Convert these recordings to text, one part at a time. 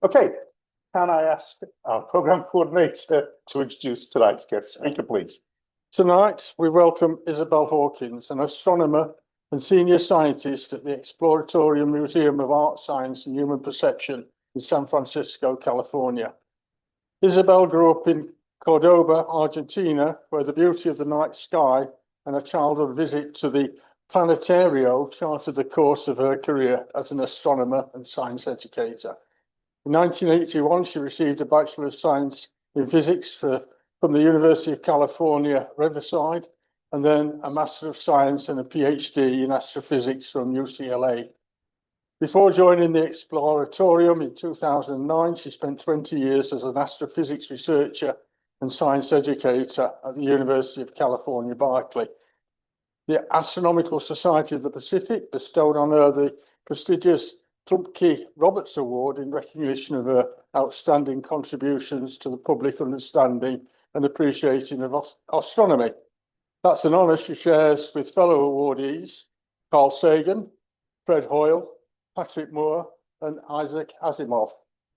Okay, can I ask our program coordinator to introduce tonight's guest speaker, please? Tonight, we welcome Isabel Hawkins, an astronomer and senior scientist at the Exploratorium Museum of Art, Science and Human Perception in San Francisco, California. Isabel grew up in Cordoba, Argentina, where the beauty of the night sky and a childhood visit to the planetario charted the course of her career as an astronomer and science educator. In 1981, she received a Bachelor of Science in Physics from the University of California, Riverside, and then a Master of Science and a PhD in Astrophysics from UCLA. Before joining the Exploratorium in 2009, she spent 20 years as an astrophysics researcher and science educator at the University of California, Berkeley. The Astronomical Society of the Pacific bestowed on her the prestigious Klumpke Roberts Award in recognition of her outstanding contributions to the public understanding and appreciation of astronomy. That's an honour she shares with fellow awardees Carl Sagan, Fred Hoyle, Patrick Moore and Isaac Asimov.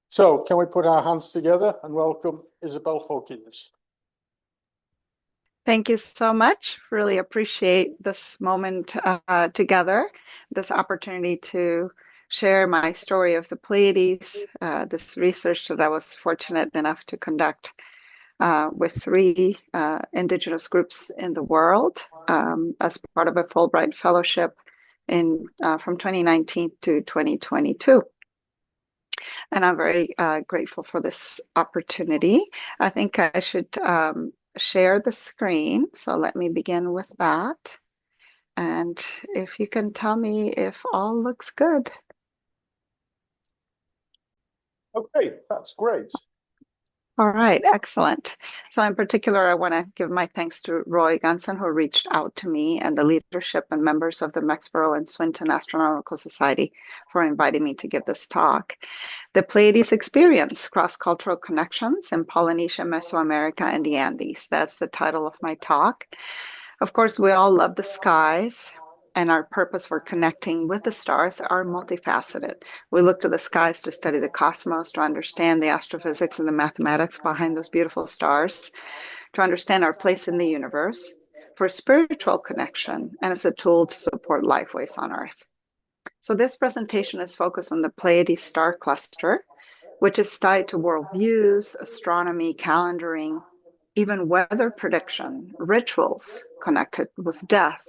So can we put our hands together and welcome Isabel Hawkins? Thank you so much. Really appreciate this moment together, this opportunity to share my story of the Pleiades, this research that I was fortunate enough to conduct with 3 indigenous groups in the world as part of a Fulbright Fellowship from 2019 to 2022. And I'm very grateful for this opportunity. I think I should share the screen. So let me begin with that. And if you can tell me if all looks good. Okay, that's great. All right, excellent. So in particular, I want to give my thanks to Roy Gunson, who reached out to me, and the leadership and members of the Mexborough and Swinton Astronomical Society for inviting me to give this talk. The Pleiades Experience, Cross-Cultural Connections in Polynesia, Mesoamerica, and the Andes. That's the title of my talk. Of course, we all love the skies, and our purpose for connecting with the stars are multifaceted. We look to the skies to study the cosmos, to understand the astrophysics and the mathematics behind those beautiful stars, to understand our place in the universe, for spiritual connection, and as a tool to support lifeways on Earth. So this presentation is focused on the Pleiades star cluster, which is tied to worldviews, astronomy, calendaring, even weather prediction, rituals connected with death,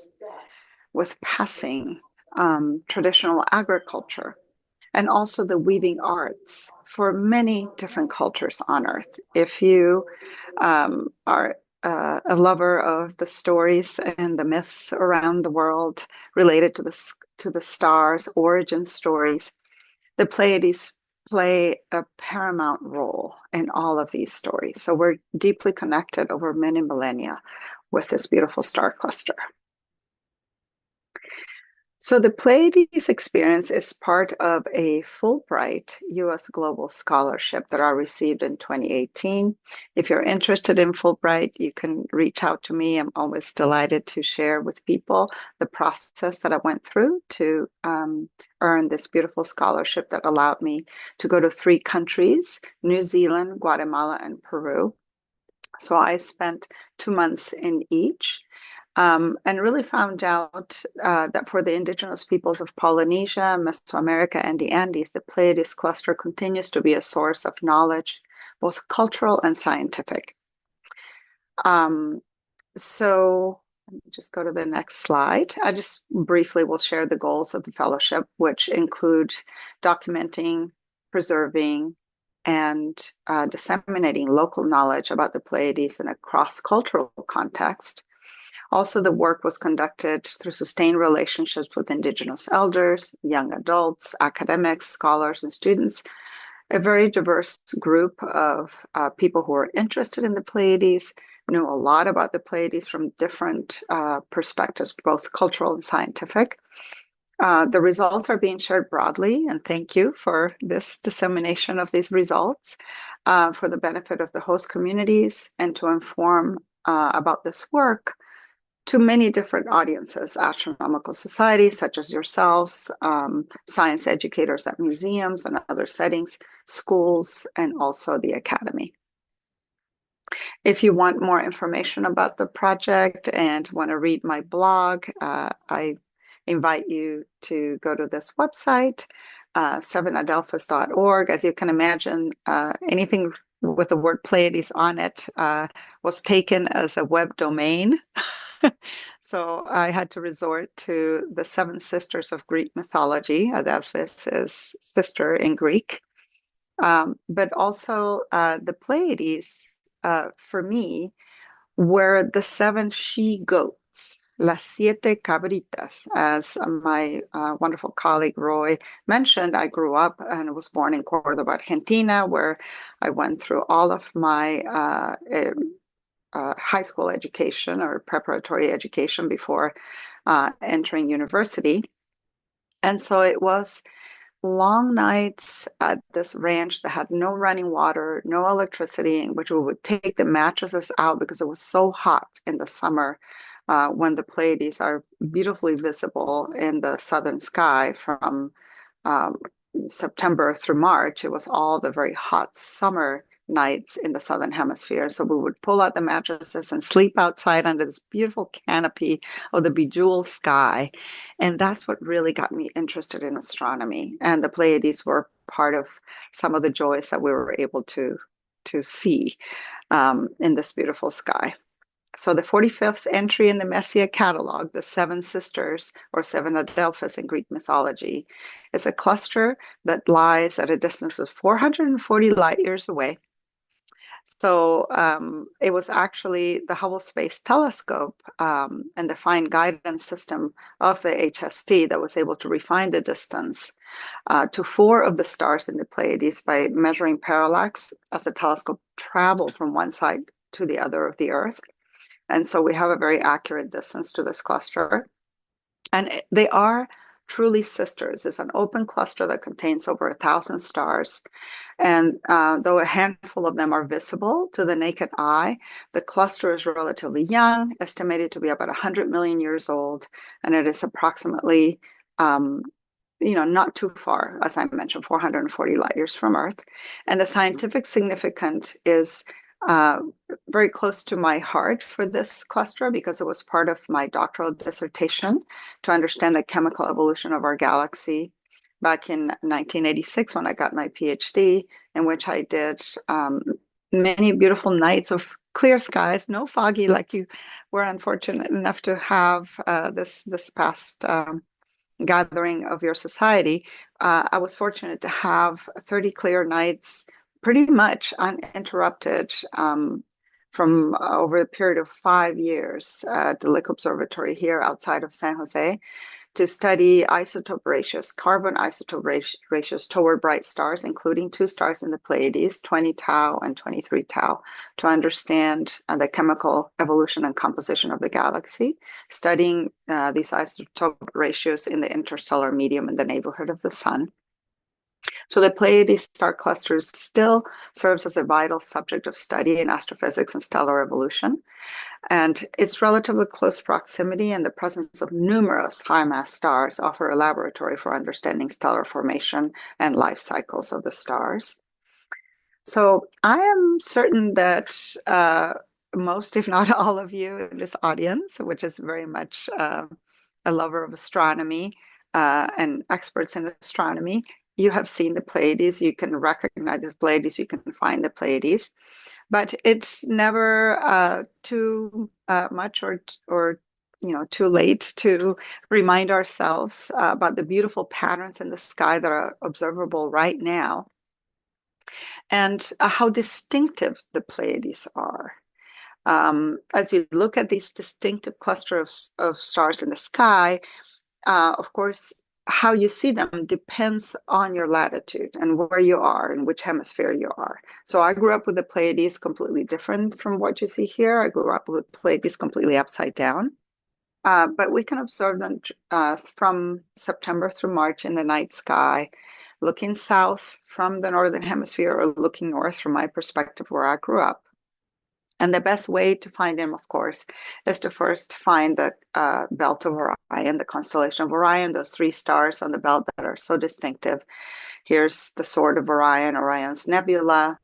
with passing, traditional agriculture, and also the weaving arts for many different cultures on Earth. If you are a lover of the stories and the myths around the world related to the stars, origin stories, the Pleiades play a paramount role in all of these stories. So we're deeply connected over many millennia with this beautiful star cluster. So the Pleiades Experience is part of a Fulbright U.S. Global Scholarship that I received in 2018. If you're interested in Fulbright, you can reach out to me. I'm always delighted to share with people the process that I went through to earn this beautiful scholarship that allowed me to go to 3 countries, New Zealand, Guatemala, and Peru. So I spent 2 months in each. And really found out that for the indigenous peoples of Polynesia, Mesoamerica, and the Andes, the Pleiades cluster continues to be a source of knowledge, both cultural and scientific. So let me just go to the next slide. I just briefly will share the goals of the fellowship, which include documenting, preserving, and disseminating local knowledge about the Pleiades in a cross-cultural context. Also, the work was conducted through sustained relationships with Indigenous elders, young adults, academics, scholars, and students, a very diverse group of people who are interested in the Pleiades, knew a lot about the Pleiades from different perspectives, both cultural and scientific. The results are being shared broadly, and thank you for this dissemination of these results for the benefit of the host communities and to inform about this work. to many different audiences, astronomical societies such as yourselves, science educators at museums and other settings, schools, and also the academy. If you want more information about the project and want to read my blog, I invite you to go to this website, 7adelphis.org. As you can imagine, anything with the word Pleiades on it was taken as a web domain. So I had to resort to the seven sisters of Greek mythology. Adelphis is sister in Greek. But also the Pleiades, for me, were the seven she-goats, las siete cabritas. As my wonderful colleague Roy mentioned, I grew up and was born in Cordoba, Argentina, where I went through all of my high school education or preparatory education before entering university. And so it was long nights at this ranch that had no running water, no electricity, in which we would take the mattresses out because it was so hot in the summer when the Pleiades are beautifully visible in the southern sky from September through March. It was all the very hot summer nights in the southern hemisphere. So we would pull out the mattresses and sleep outside under this beautiful canopy of the bejeweled sky. And that's what really got me interested in astronomy. And the Pleiades were part of some of the joys that we were able to see in this beautiful sky. So the 45th entry in the Messiah catalog, the Seven Sisters, or Seven Adelphis in Greek mythology, is a cluster that lies at a distance of 440 light years away. So it was actually the Hubble Space Telescope and the fine guidance system of the HST that was able to refine the distance to four of the stars in the Pleiades by measuring parallax as the telescope traveled from one side to the other of the Earth. And so we have a very accurate distance to this cluster. And they are truly sisters. It's an open cluster that contains over 1,000 stars. And though a handful of them are visible to the naked eye, the cluster is relatively young, estimated to be about 100 million years old. And it is approximately, not too far, as I mentioned, 440 light years from Earth. And the scientific significance is very close to my heart for this cluster because it was part of my doctoral dissertation to understand the chemical evolution of our galaxy back in 1986 when I got my PhD, in which I did many beautiful nights of clear skies, no foggy like you were unfortunate enough to have this past gathering of your society. I was fortunate to have 30 clear nights pretty much uninterrupted from over a period of 5 years at the Lick Observatory here outside of San Jose to study isotope ratios, carbon isotope ratios toward bright stars, including two stars in the Pleiades, 20 tau and 23 tau, to understand the chemical evolution and composition of the galaxy, studying these isotope ratios in the interstellar medium in the neighborhood of the sun. So the Pleiades star clusters still serves as a vital subject of study in astrophysics and stellar evolution. And its relatively close proximity and the presence of numerous high-mass stars offer a laboratory for understanding stellar formation and life cycles of the stars. So I am certain that most, if not all of you in this audience, which is very much a lover of astronomy and experts in astronomy, you have seen the Pleiades, you can recognize the Pleiades, you can find the Pleiades, but it's never too much or too late to remind ourselves about the beautiful patterns in the sky that are observable right now and how distinctive the Pleiades are. As you look at these distinctive clusters of stars in the sky, of course, how you see them depends on your latitude and where you are and which hemisphere you are. So I grew up with the Pleiades completely different from what you see here. I grew up with the Pleiades completely upside down. But we can observe them from September through March in the night sky, looking south from the northern hemisphere or looking north from my perspective where I grew up. And the best way to find them, of course, is to first find the belt of Orion, the constellation of Orion, those three stars on the belt that are so distinctive. Here's the Sword of Orion, Orion's Nebula,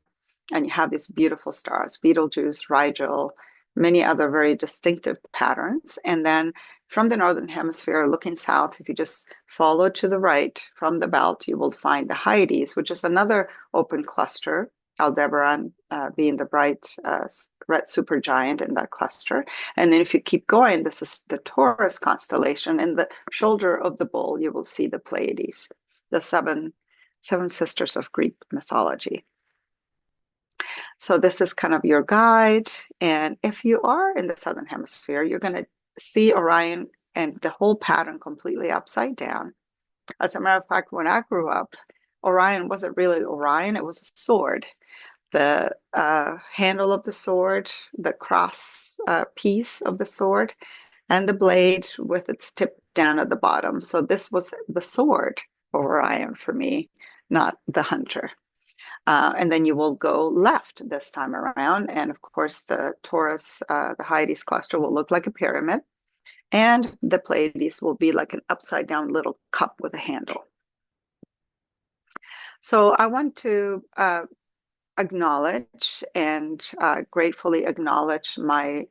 and you have these beautiful stars, Betelgeuse, Rigel, many other very distinctive patterns. And then from the Northern Hemisphere, looking south, if you just follow to the right from the belt, you will find the Hyades, which is another open cluster, Aldebaran being the bright red supergiant in that cluster. And then if you keep going, this is the Taurus constellation. In the shoulder of the bull, you will see the Pleiades, the seven sisters of Greek mythology. So this is kind of your guide. And if you are in the Southern Hemisphere, you're going to see Orion and the whole pattern completely upside down. As a matter of fact, when I grew up, Orion wasn't really Orion, it was a sword. The handle of the sword, the cross piece of the sword, and the blade with its tip down at the bottom. So this was the sword of Orion for me, not the hunter. And then you will go left this time around. And of course, the Taurus, the Hyades cluster will look like a pyramid. And the Pleiades will be like an upside down little cup with a handle. So I want to acknowledge and gratefully acknowledge my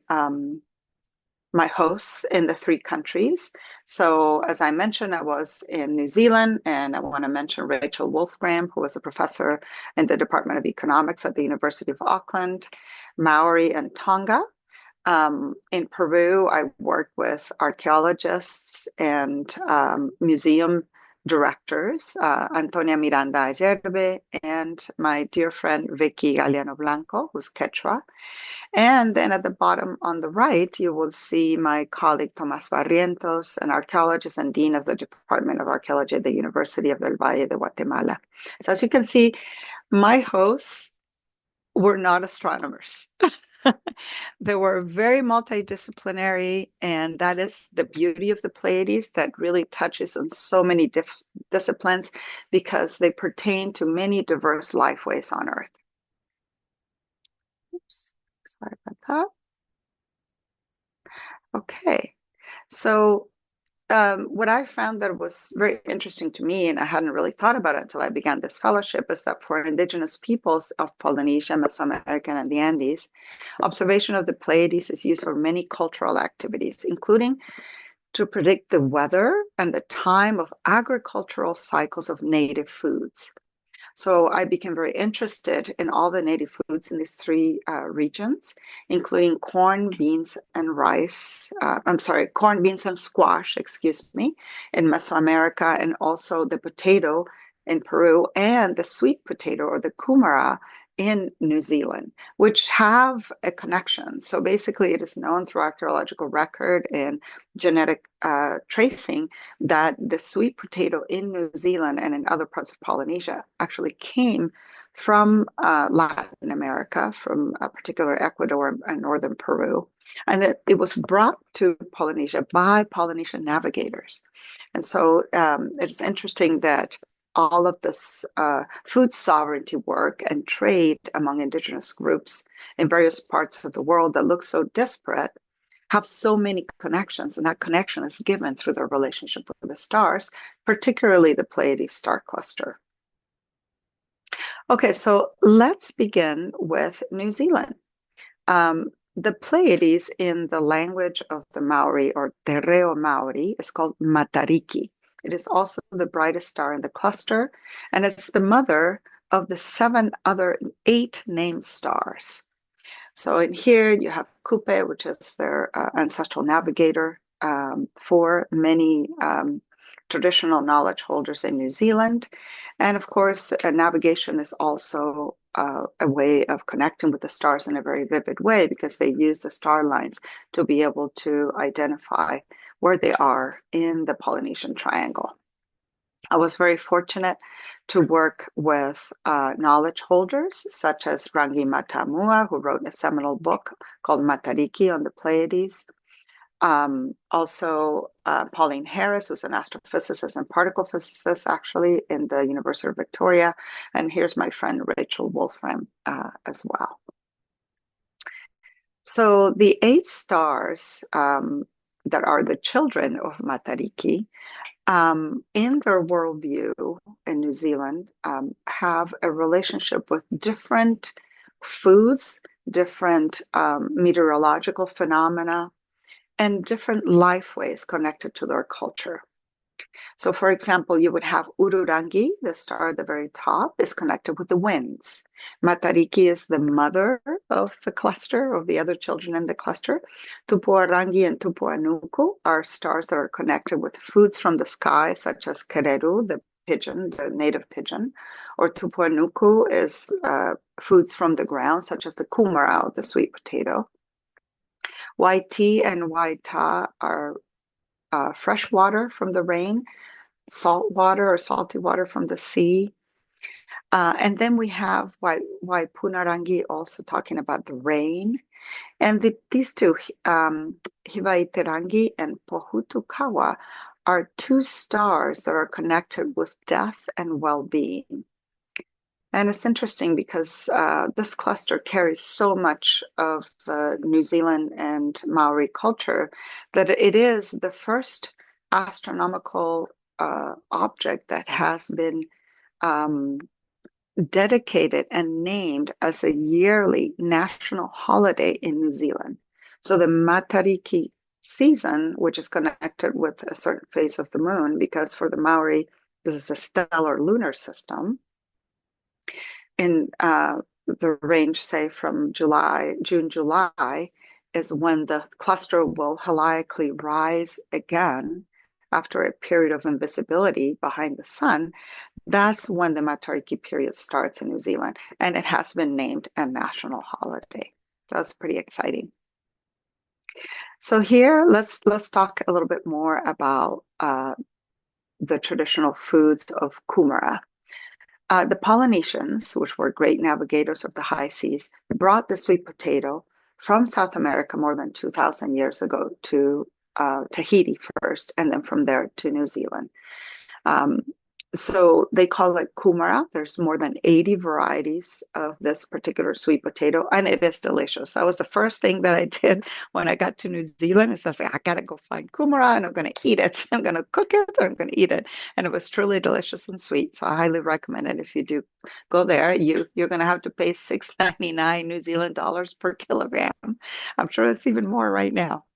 my hosts in the three countries. So as I mentioned, I was in New Zealand, and I want to mention Rachel Wolfgram, who was a professor in the Department of Economics at the University of Auckland, Maori and Tonga. In Peru, I worked with archaeologists and museum directors, Antonia Miranda Ayerbe, and my dear friend Vicky Galeano Blanco, who's Quechua. And then at the bottom on the right, you will see my colleague Tomás Barrientos, an archaeologist and dean of the Department of Archaeology at the University of del Valle de Guatemala. So as you can see, my hosts were not astronomers. They were very multidisciplinary, and that is the beauty of the Pleiades, that really touches on so many disciplines because they pertain to many diverse lifeways on Earth. Oops, sorry about that. Okay, so what I found that was very interesting to me, and I hadn't really thought about it until I began this fellowship, is that for indigenous peoples of Polynesia, Mesoamerican, and the Andes, observation of the Pleiades is used for many cultural activities, including to predict the weather and the time of agricultural cycles of native foods. So I became very interested in all the native foods in these three regions, including corn, beans, and rice. Corn, beans, and squash, excuse me, in Mesoamerica, and also the potato in Peru, and the sweet potato or the kumara in New Zealand, which have a connection. So basically, it is known through archaeological record and genetic tracing that the sweet potato in New Zealand and in other parts of Polynesia actually came from Latin America, from particular Ecuador and northern Peru, and that it was brought to Polynesia by Polynesian navigators. And so it is interesting that all of this food sovereignty work and trade among indigenous groups in various parts of the world that look so disparate have so many connections, and that connection is given through their relationship with the stars, particularly the Pleiades star cluster. Okay, so let's begin with New Zealand. The Pleiades in the language of the Maori, or Te Reo Maori, is called Matariki. It is also the brightest star in the cluster, and it's the mother of the 7 other 8 named stars. So in here you have Kupe, which is their ancestral navigator for many traditional knowledge holders in New Zealand. And of course, navigation is also a way of connecting with the stars in a very vivid way, because they use the star lines to be able to identify where they are in the Polynesian Triangle. I was very fortunate to work with knowledge holders such as Rangi Matamua, who wrote a seminal book called Matariki on the Pleiades. Also, Pauline Harris, who's an astrophysicist and particle physicist, actually, in the University of Victoria. And here's my friend Rachel Wolfram as well. So the 8 stars that are the children of Matariki, in their worldview in New Zealand, have a relationship with different foods, different meteorological phenomena, and different life ways connected to their culture. So, for example, you would have Ururangi, the star at the very top, is connected with the winds. Matariki is the mother of the cluster, of the other children in the cluster. Tupuarangi and Tupuanuku are stars that are connected with foods from the sky, such as Kereru, the pigeon, the native pigeon, or Tupuanuku is foods from the ground, such as the kumara, the sweet potato. Waiti and Waita are fresh water from the rain, salt water or salty water from the sea. And then we have Waipunarangi also talking about the rain. And these two, Hivaiterangi and Pohutukawa, are 2 stars that are connected with death and well-being. And it's interesting because this cluster carries so much of the New Zealand and Maori culture that it is the first astronomical object that has been dedicated and named as a yearly national holiday in New Zealand. So the Matariki season, which is connected with a certain phase of the moon, because for the Maori, this is a stellar lunar system, in the range, say, from June, July, is when the cluster will heliacally rise again after a period of invisibility behind the sun. That's when the Matariki period starts in New Zealand, and it has been named a national holiday. So that's pretty exciting. So here, let's talk a little bit more about the traditional foods of Kumara. The Polynesians, which were great navigators of the high seas, brought the sweet potato from South America more than 2,000 years ago to Tahiti first, and then from there to New Zealand. So they call it kumara. There's more than 80 varieties of this particular sweet potato, and it is delicious. That was the first thing that I did when I got to New Zealand. Is I was like, I gotta go find kumara, and I'm gonna eat it. I'm gonna cook it, or I'm gonna eat it. And it was truly delicious and sweet. So I highly recommend it. If you do go there, you're gonna have to pay $6.99 New Zealand dollars per kilogram. I'm sure it's even more right now.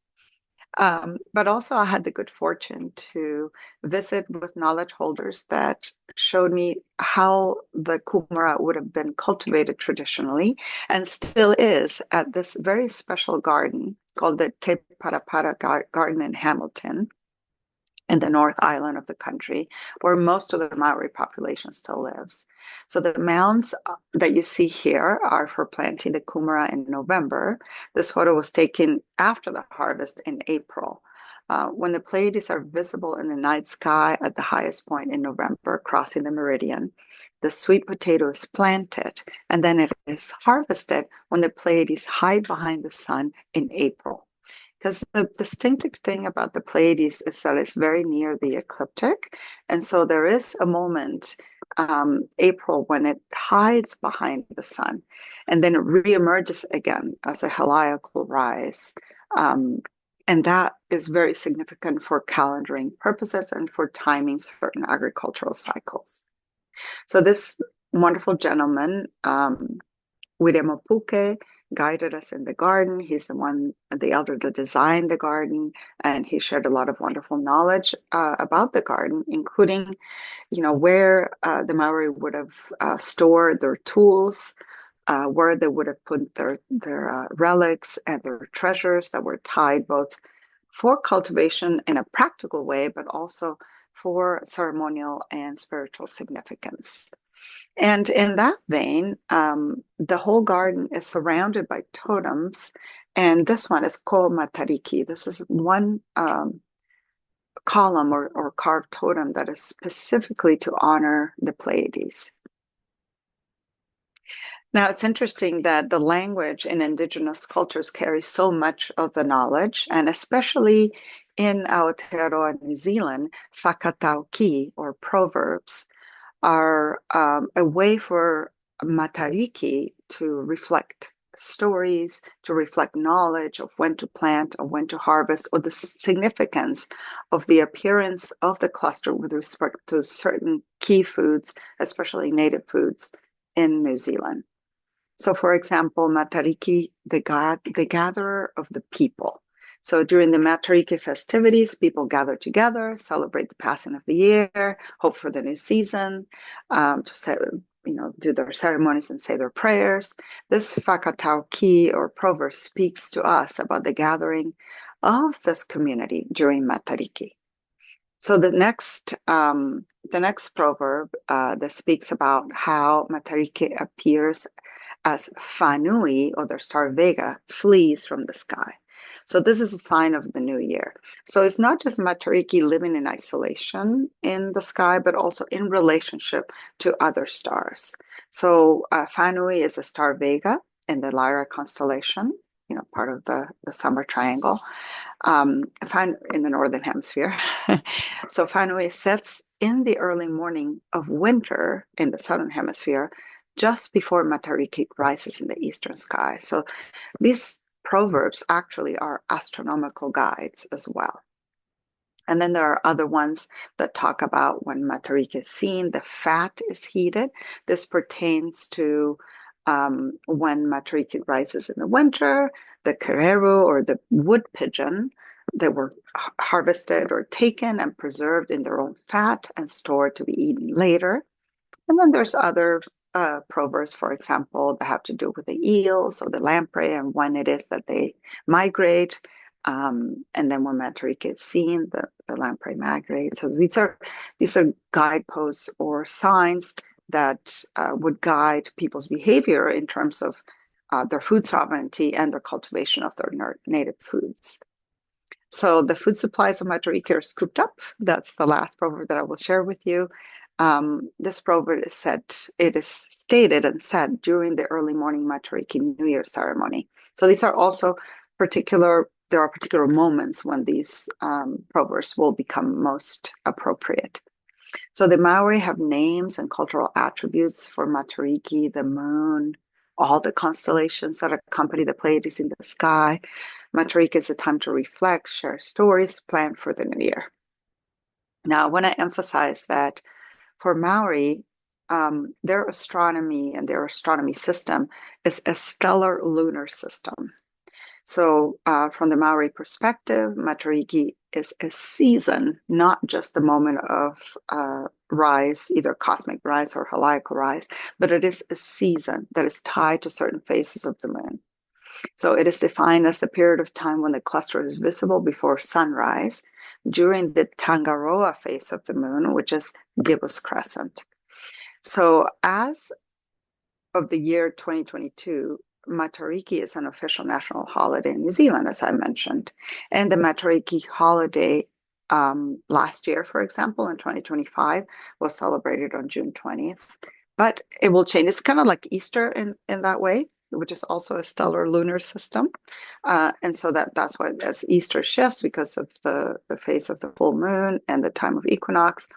But also, I had the good fortune to visit with knowledge holders that showed me how the kumara would have been cultivated traditionally and still is at this very special garden called the Te Parapara Garden in Hamilton, in the North Island of the country, where most of the Maori population still lives. So the mounds that you see here are for planting the kumara in November. This photo was taken after the harvest in April. When the Pleiades are visible in the night sky at the highest point in November, crossing the meridian, the sweet potato is planted, and then it is harvested when the Pleiades hide behind the sun in April. Because the distinctive thing about the Pleiades is that it's very near the ecliptic. And so there is a moment, April, when it hides behind the sun and then it reemerges again as a heliacal rise. And that is very significant for calendaring purposes and for timing certain agricultural cycles. So this wonderful gentleman, Wiremo Puke, guided us in the garden. He's the elder that designed the garden, and he shared a lot of wonderful knowledge about the garden, including, where the Maori would have stored their tools, where they would have put their relics and their treasures that were tied both for cultivation in a practical way, but also for ceremonial and spiritual significance. And in that vein, the whole garden is surrounded by totems, and this one is Ko Matariki. This is one column or carved totem that is specifically to honor the Pleiades. Now, it's interesting that the language in indigenous cultures carries so much of the knowledge, and especially in Aotearoa, New Zealand, whakatauki, or proverbs, are a way for Matariki to reflect stories, to reflect knowledge of when to plant or when to harvest, or the significance of the appearance of the cluster with respect to certain key foods, especially native foods in New Zealand. So, for example, Matariki, the gatherer of the people. So during the Matariki festivities, people gather together, celebrate the passing of the year, hope for the new season, to say, do their ceremonies and say their prayers. This whakatau ki or proverb speaks to us about the gathering of this community during Matariki. So the next proverb that speaks about how Matariki appears as Whanui, or the star Vega, flees from the sky. So this is a sign of the new year. So it's not just Matariki living in isolation in the sky, but also in relationship to other stars. So Whanui is a star Vega in the Lyra constellation, part of the summer triangle, in the northern hemisphere. So Whanui sets in the early morning of winter in the southern hemisphere, just before Matariki rises in the eastern sky. So these proverbs actually are astronomical guides as well. And then there are other ones that talk about when Matariki is seen, the fat is heated. This pertains to when Matariki rises in the winter, the kereru, or the wood pigeon, that were harvested or taken and preserved in their own fat and stored to be eaten later. And then there's other proverbs, for example, that have to do with the eels or the lamprey and when it is that they migrate. And then when Matariki is seen, the lamprey migrates. So these are guideposts or signs that would guide people's behavior in terms of their food sovereignty and their cultivation of their native foods. So the food supplies of Matariki are scooped up. That's the last proverb that I will share with you. This proverb is stated and said during the early morning Matariki New Year ceremony. So these are also there are particular moments when these proverbs will become most appropriate. So the Maori have names and cultural attributes for Matariki, the moon, all the constellations that accompany the Pleiades in the sky. Matariki is a time to reflect, share stories, plan for the new year. Now, I want to emphasize that for Maori, their astronomy and their astronomy system is a stellar lunar system. So from the Maori perspective, Matariki is a season, not just the moment of rise, either cosmic rise or heliacal rise, but it is a season that is tied to certain phases of the moon. So it is defined as the period of time when the cluster is visible before sunrise during the Tangaroa phase of the moon, which is gibbous crescent. So as of the year 2022, Matariki is an official national holiday in New Zealand, as I mentioned. And the Matariki holiday last year, for example, in 2025, was celebrated on June 20th. But it will change. It's kind of like Easter in that way, which is also a stellar lunar system. And so that's why as Easter shifts because of the phase of the full moon and the time of equinox.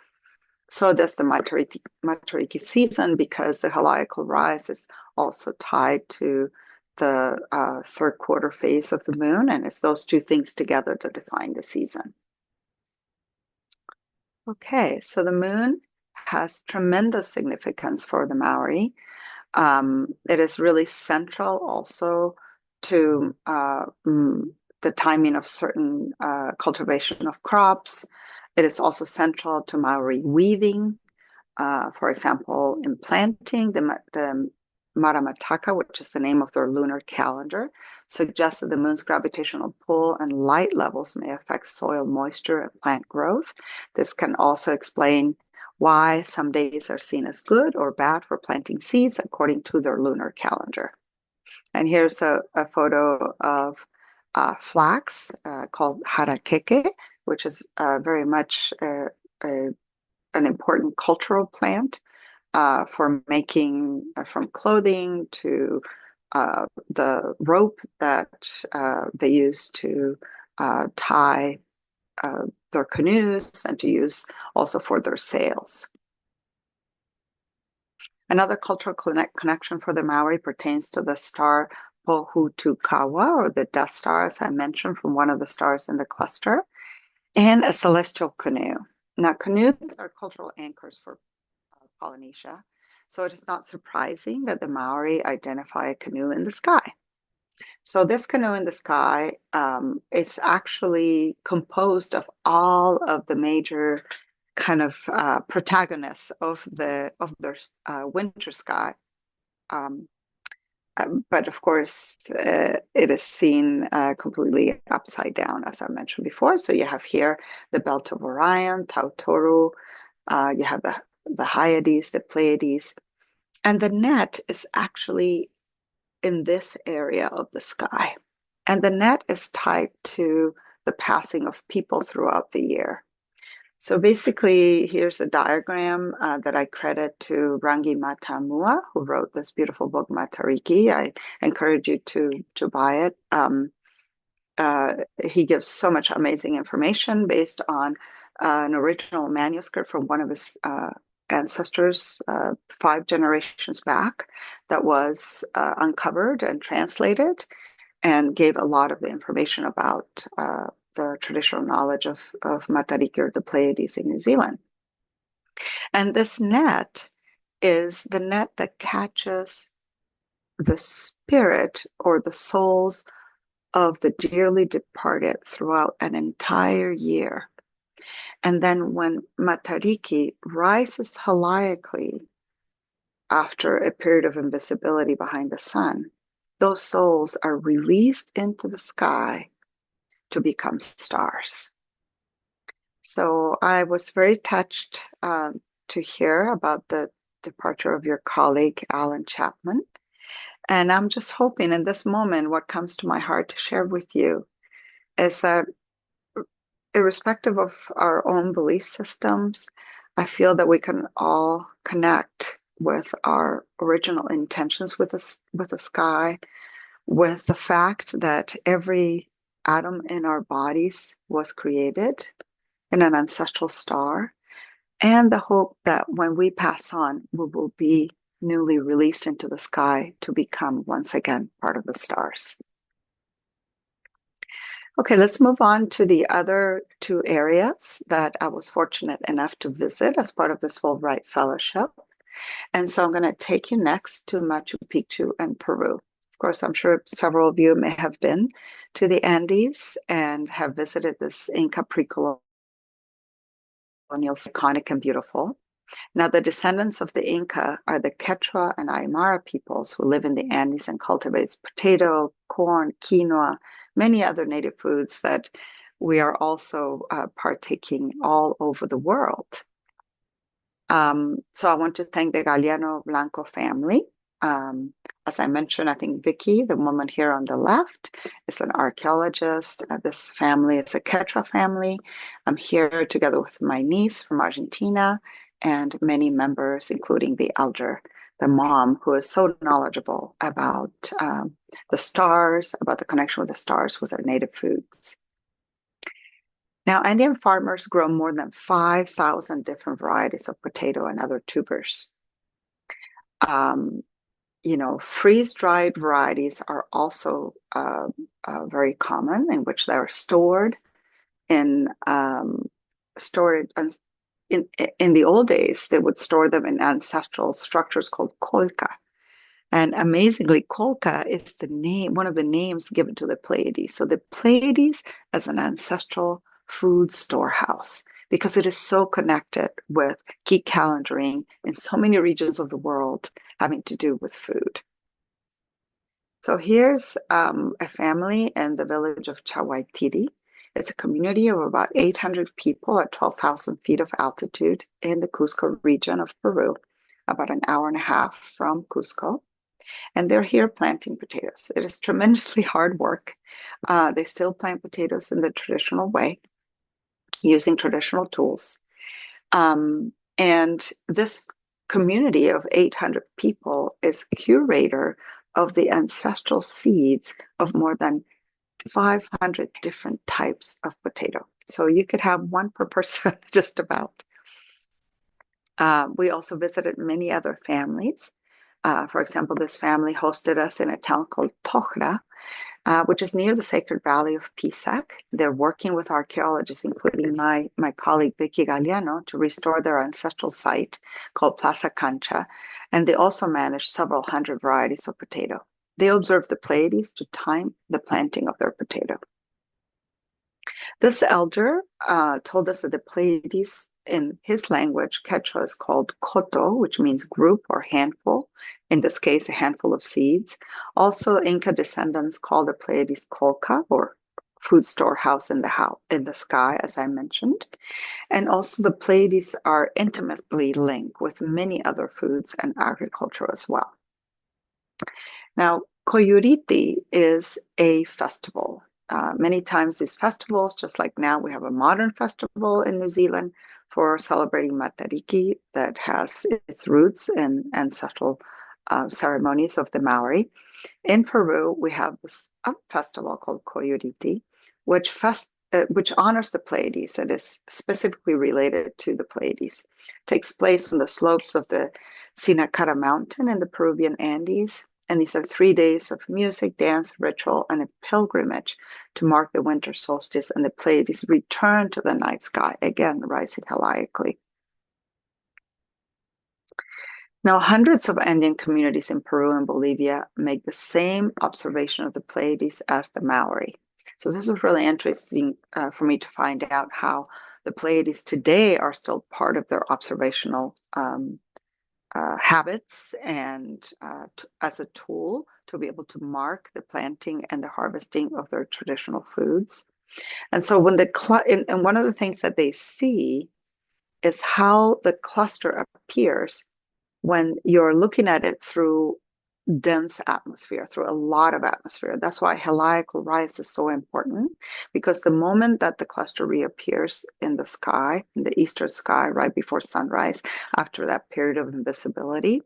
So that's the Matariki season, because the heliacal rise is also tied to the third quarter phase of the moon. And it's those two things together to define the season. Okay, so the moon has tremendous significance for the Maori. It is really central also to the timing of certain cultivation of crops. It is also central to Maori weaving. For example, in planting, the Maramataka, which is the name of their lunar calendar, suggests that the moon's gravitational pull and light levels may affect soil moisture and plant growth. This can also explain why some days are seen as good or bad for planting seeds according to their lunar calendar. And here's a photo of flax called harakeke, which is very much an important cultural plant for making from clothing to the rope that they use to tie their canoes and to use also for their sails. Another cultural connection for the Maori pertains to the star Pohutukawa, or the Death Star, as I mentioned, from one of the stars in the cluster, and a celestial canoe. Now, canoes are cultural anchors for Polynesia, so it is not surprising that the Maori identify a canoe in the sky. So this canoe in the sky is actually composed of all of the major kind of protagonists of their winter sky. But of course, it is seen completely upside down, as I mentioned before. So you have here the belt of Orion, Tautoru, you have the Hyades, the Pleiades, and the net is actually in this area of the sky. And the net is tied to the passing of people throughout the year. So basically, here's a diagram that I credit to Rangi Matamua, who wrote this beautiful book, Matariki. I encourage you to buy it. He gives so much amazing information based on an original manuscript from one of his ancestors 5 generations back that was uncovered and translated, and gave a lot of the information about the traditional knowledge of Matariki, or the Pleiades in New Zealand. And this net is the net that catches the spirit or the souls of the dearly departed throughout an entire year. And then when Matariki rises heliacally after a period of invisibility behind the sun, those souls are released into the sky to become stars. So I was very touched to hear about the departure of your colleague, Alan Chapman. And I'm just hoping in this moment, what comes to my heart to share with you is that irrespective of our own belief systems, I feel that we can all connect with our original intentions with the sky, with the fact that every atom in our bodies was created in an ancestral star, and the hope that when we pass on, we will be newly released into the sky to become once again part of the stars. Okay, let's move on to the other 2 areas that I was fortunate enough to visit as part of this Fulbright Fellowship. And so I'm going to take you next to Machu Picchu and Peru. Of course, I'm sure several of you may have been to the Andes and have visited this Inca pre-colonial, iconic and beautiful. Now, the descendants of the Inca are the Quechua and Aymara peoples who live in the Andes and cultivate potato, corn, quinoa, many other native foods that we are also partaking all over the world. So I want to thank the Galeano Blanco family. As I mentioned, I think Vicky, the woman here on the left, is an archaeologist. This family is a Quechua family. I'm here together with my niece from Argentina and many members, including the elder, the mom, who is so knowledgeable about the stars, about the connection with the stars with our native foods. Now, Andean farmers grow more than 5,000 different varieties of potato and other tubers. Freeze-dried varieties are also very common, in which they are stored in the old days. They would store them in ancestral structures called kolka. And amazingly, kolka is one of the names given to the Pleiades. So the Pleiades as an ancestral food storehouse, because it is so connected with key calendaring in so many regions of the world having to do with food. So here's a family in the village of Chawaitiri. It's a community of about 800 people at 12,000 feet of altitude in the Cusco region of Peru, about an hour and a half from Cusco. And they're here planting potatoes. It is tremendously hard work. They still plant potatoes in the traditional way, using traditional tools. And this community of 800 people is curator of the ancestral seeds of more than 500 different types of potato. So you could have one per person, just about. We also visited many other families For example, this family hosted us in a town called Tochra, which is near the Sacred Valley of Pisac. They're working with archaeologists, including my colleague Vicky Galliano, to restore their ancestral site called Plaza Cancha, and they also manage several hundred varieties of potato. They observed the Pleiades to time the planting of their potato. This elder told us that the Pleiades, in his language, Quechua, is called koto, which means group or handful. In this case, a handful of seeds. Also, Inca descendants call the Pleiades kolka, or food storehouse in the sky, as I mentioned. And also, the Pleiades are intimately linked with many other foods and agriculture as well. Now, Koyuriti is a festival. Many times these festivals, just like now, we have a modern festival in New Zealand for celebrating Matariki that has its roots in ancestral ceremonies of the Maori. In Peru, we have this festival called Koyuriti, which honors the Pleiades and is specifically related to the Pleiades. It takes place on the slopes of the Sinacara Mountain in the Peruvian Andes. And these are 3 days of music, dance, ritual, and a pilgrimage to mark the winter solstice and the Pleiades return to the night sky, again rising heliacally. Now, hundreds of Andean communities in Peru and Bolivia make the same observation of the Pleiades as the Maori. So this is really interesting for me to find out how the Pleiades today are still part of their observational habits and as a tool to be able to mark the planting and the harvesting of their traditional foods. And so when and one of the things that they see is how the cluster appears when you're looking at it through dense atmosphere, through a lot of atmosphere. That's why heliacal rise is so important, because the moment that the cluster reappears in the sky, in the eastern sky, right before sunrise, after that period of invisibility,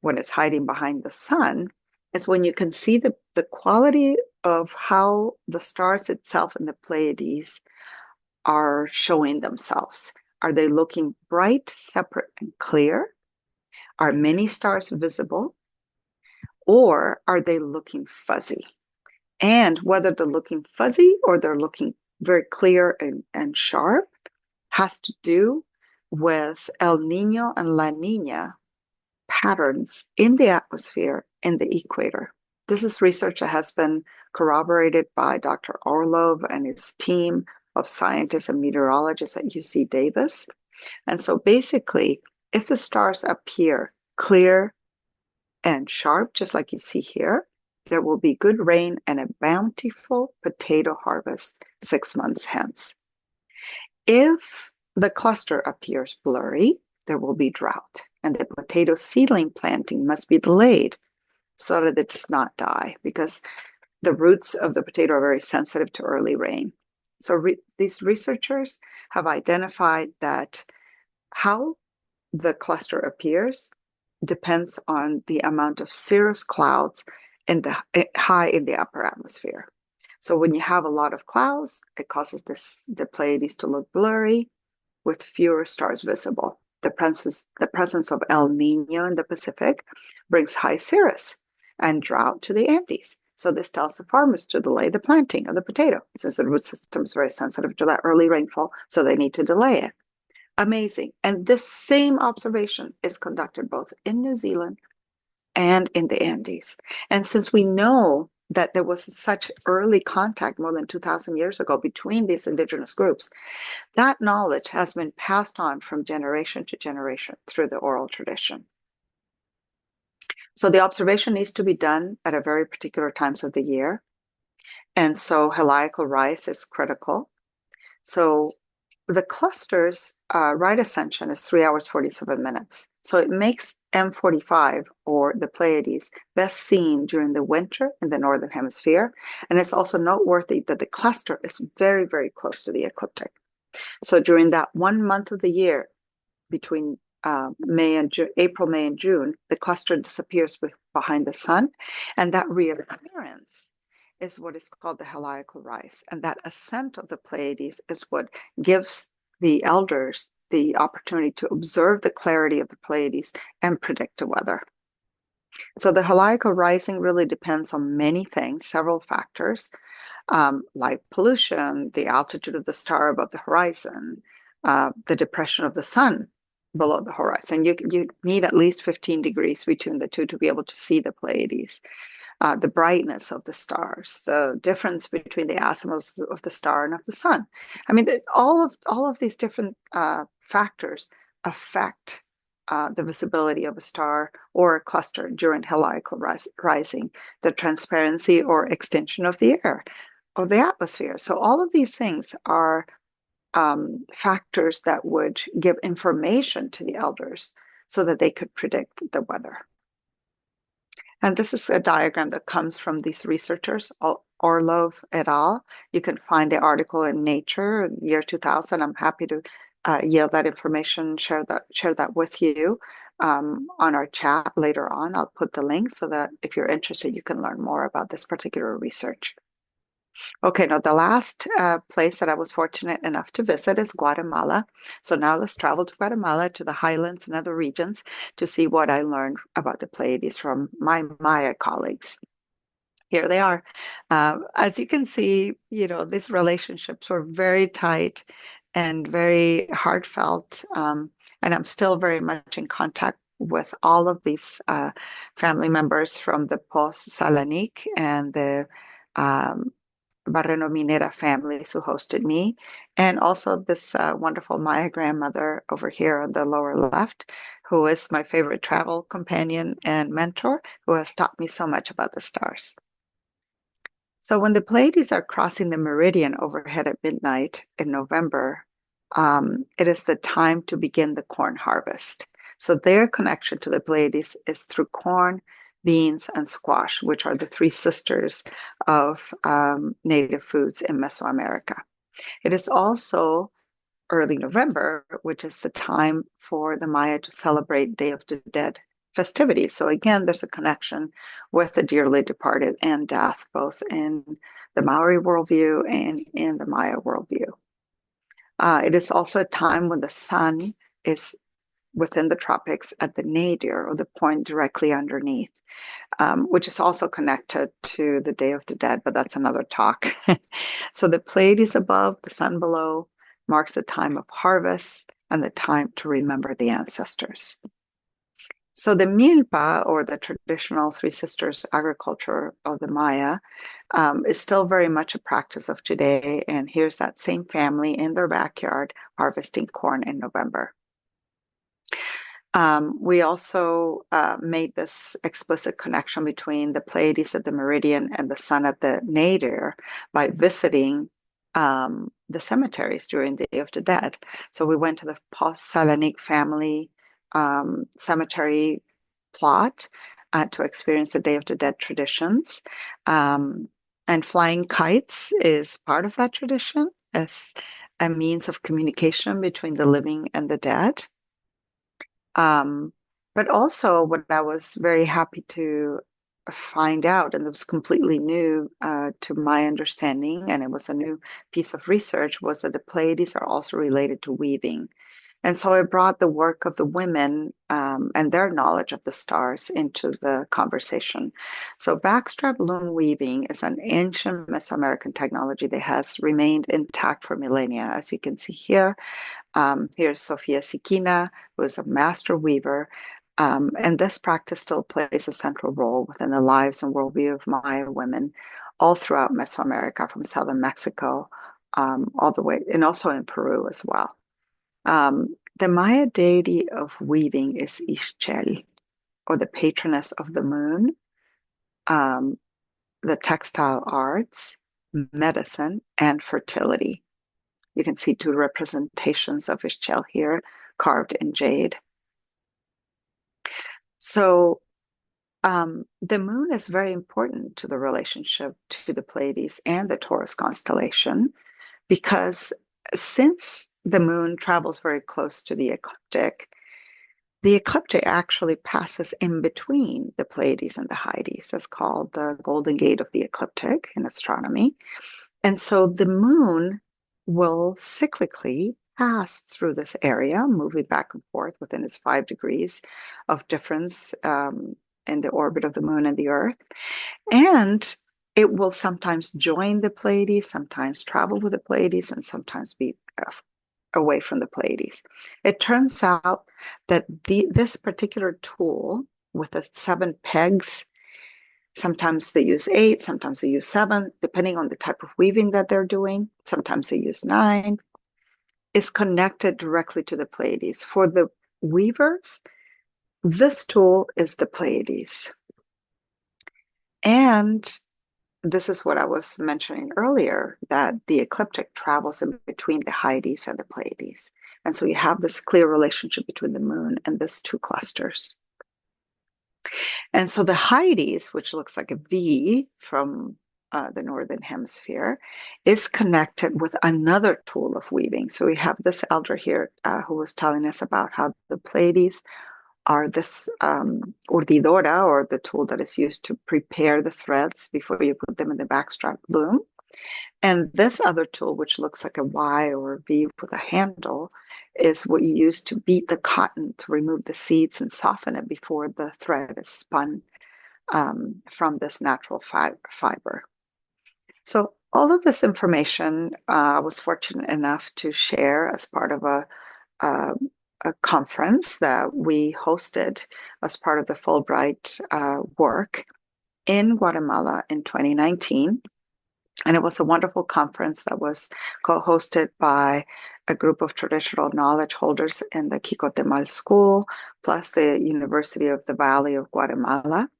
when it's hiding behind the sun, is when you can see the quality of how the stars itself and the Pleiades are showing themselves. Are they looking bright, separate, and clear? Are many stars visible? Or are they looking fuzzy? And whether they're looking fuzzy or they're looking very clear and sharp has to do with El Nino and La Nina patterns in the atmosphere and the equator. This is research that has been corroborated by Dr. Orlov and his team of scientists and meteorologists at UC Davis. And so basically, if the stars appear clear and sharp, just like you see here, there will be good rain and a bountiful potato harvest 6 months hence. If the cluster appears blurry, there will be drought, and the potato seedling planting must be delayed so that it does not die, because the roots of the potato are very sensitive to early rain. So these researchers have identified that how the cluster appears depends on the amount of cirrus clouds high in the upper atmosphere. So when you have a lot of clouds, it causes the Pleiades to look blurry with fewer stars visible. The presence of El Nino in the Pacific brings high cirrus and drought to the Andes. So this tells the farmers to delay the planting of the potato, since the root system is very sensitive to that early rainfall, so they need to delay it. Amazing. And this same observation is conducted both in New Zealand and in the Andes. And since we know that there was such early contact more than 2,000 years ago between these indigenous groups, that knowledge has been passed on from generation to generation through the oral tradition. So the observation needs to be done at a very particular times of the year. And so heliacal rise is critical. So the cluster's right ascension is 3 hours, 47 minutes. So it makes M45, or the Pleiades, best seen during the winter in the Northern Hemisphere. And it's also noteworthy that the cluster is very, very close to the ecliptic. So during that 1 month of the year, between April, May, and June, the cluster disappears behind the sun. And that reappearance is what is called the heliacal rise. And that ascent of the Pleiades is what gives the elders the opportunity to observe the clarity of the Pleiades and predict the weather. So the heliacal rising really depends on many things, several factors, light pollution, the altitude of the star above the horizon, the depression of the sun below the horizon. You need at least 15 degrees between the two to be able to see the Pleiades. The brightness of the stars, the difference between the azimuths of the star and of the sun. I mean, all of these different factors affect the visibility of a star or a cluster during heliacal rising, the transparency or extinction of the air, of the atmosphere. So all of these things are factors that would give information to the elders so that they could predict the weather. And this is a diagram that comes from these researchers, Orlov et al. You can find the article in Nature, year 2000. I'm happy to yield that information, share that with you on our chat later on. I'll put the link so that if you're interested, you can learn more about this particular research. Okay, now the last place that I was fortunate enough to visit is Guatemala. So now let's travel to Guatemala, to the highlands and other regions to see what I learned about the Pleiades from my Maya colleagues. Here they are. As you can see, these relationships were very tight and very heartfelt. And I'm still very much in contact with all of these family members from the post-Salanik and the Barreno Minera families who hosted me, and also this wonderful Maya grandmother over here on the lower left, who is my favorite travel companion and mentor, who has taught me so much about the stars. So when the Pleiades are crossing the meridian overhead at midnight in November, it is the time to begin the corn harvest. So their connection to the Pleiades is through corn, beans, and squash, which are the three sisters of native foods in Mesoamerica. It is also early November, which is the time for the Maya to celebrate Day of the Dead festivities. So again, there's a connection with the dearly departed and death, both in the Maori worldview and in the Maya worldview. It is also a time when the sun is within the tropics at the nadir, or the point directly underneath, which is also connected to the Day of the Dead, but that's another talk. So the Pleiades above, the sun below, marks the time of harvest and the time to remember the ancestors. So the milpa, or the traditional Three Sisters agriculture of the Maya, is still very much a practice of today. And here's that same family in their backyard harvesting corn in November. We also made this explicit connection between the Pleiades at the meridian and the sun at the nadir by visiting the cemeteries during the Day of the Dead. So we went to the Salanik family cemetery plot to experience the Day of the Dead traditions. And flying kites is part of that tradition as a means of communication between the living and the dead. But also what I was very happy to find out, and it was completely new to my understanding, and it was a new piece of research, was that the Pleiades are also related to weaving. And so I brought the work of the women and their knowledge of the stars into the conversation. So backstrap loom weaving is an ancient Mesoamerican technology that has remained intact for millennia. As you can see here, here's Sofia Sikina, who is a master weaver. And this practice still plays a central role within the lives and worldview of Maya women all throughout Mesoamerica, from southern Mexico all the way, and also in Peru as well. The Maya deity of weaving is Ixchel, or the patroness of the moon, the textile arts, medicine, and fertility. You can see two representations of Ixchel here, carved in jade. So the moon is very important to the relationship to the Pleiades and the Taurus constellation, because since the moon travels very close to the ecliptic actually passes in between the Pleiades and the Hyades. That's called the Golden Gate of the ecliptic in astronomy. And so the moon will cyclically pass through this area, moving back and forth within its 5 degrees of difference in the orbit of the moon and the Earth. And it will sometimes join the Pleiades, sometimes travel with the Pleiades, and sometimes be away from the Pleiades. It turns out that this particular tool with the 7 pegs, sometimes they use 8, sometimes they use 7, depending on the type of weaving that they're doing. Sometimes they use 9, is connected directly to the Pleiades. For the weavers, this tool is the Pleiades. And this is what I was mentioning earlier, that the ecliptic travels in between the Hyades and the Pleiades. And so you have this clear relationship between the moon and these 2 clusters. And so the Hyades, which looks like a V from the northern hemisphere, is connected with another tool of weaving. So we have this elder here who was telling us about how the Pleiades are this urdidora, or the tool that is used to prepare the threads before you put them in the backstrap loom. And this other tool, which looks like a Y or a V with a handle, is what you use to beat the cotton to remove the seeds and soften it before the thread is spun from this natural fiber. So all of this information I was fortunate enough to share as part of a conference that we hosted as part of the Fulbright work in Guatemala in 2019. And it was a wonderful conference that was co-hosted by a group of traditional knowledge holders in the Quicotemal School, plus the University of the Valley of Guatemala.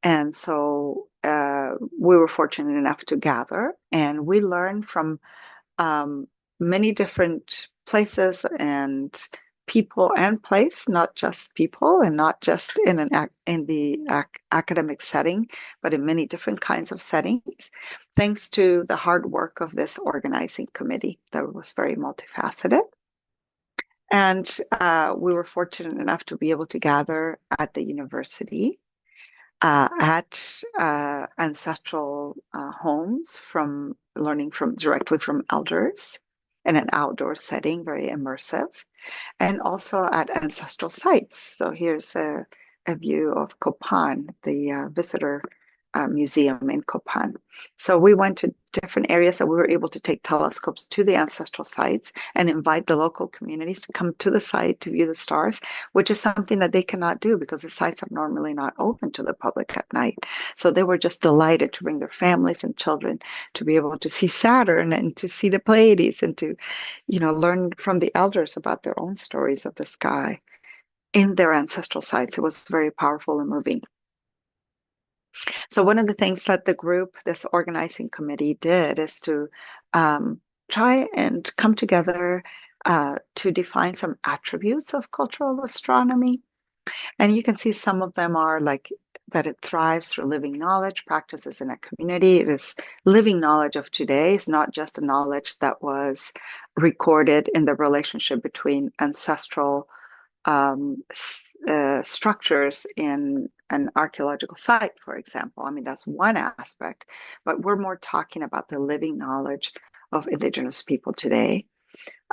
And so we were fortunate enough to gather, and we learned from many different places and people and place, not just people and not just in the academic setting, but in many different kinds of settings, thanks to the hard work of this organizing committee that was very multifaceted. And we were fortunate enough to be able to gather at the university, at ancestral homes, from learning directly from elders in an outdoor setting, very immersive, and also at ancestral sites. So here's a view of Copan, the visitor museum in Copan. So we went to different areas that we were able to take telescopes to the ancestral sites and invite the local communities to come to the site to view the stars, which is something that they cannot do because the sites are normally not open to the public at night. So they were just delighted to bring their families and children to be able to see Saturn and to see the Pleiades and to, learn from the elders about their own stories of the sky in their ancestral sites. It was very powerful and moving. So one of the things that the group, this organizing committee, did is to try and come together to define some attributes of cultural astronomy. And you can see some of them are like that it thrives through living knowledge, practices in a community. It is living knowledge of today. It's not just a knowledge that was recorded in the relationship between ancestral structures in an archaeological site, for example. I mean, that's one aspect, but we're more talking about the living knowledge of Indigenous people today.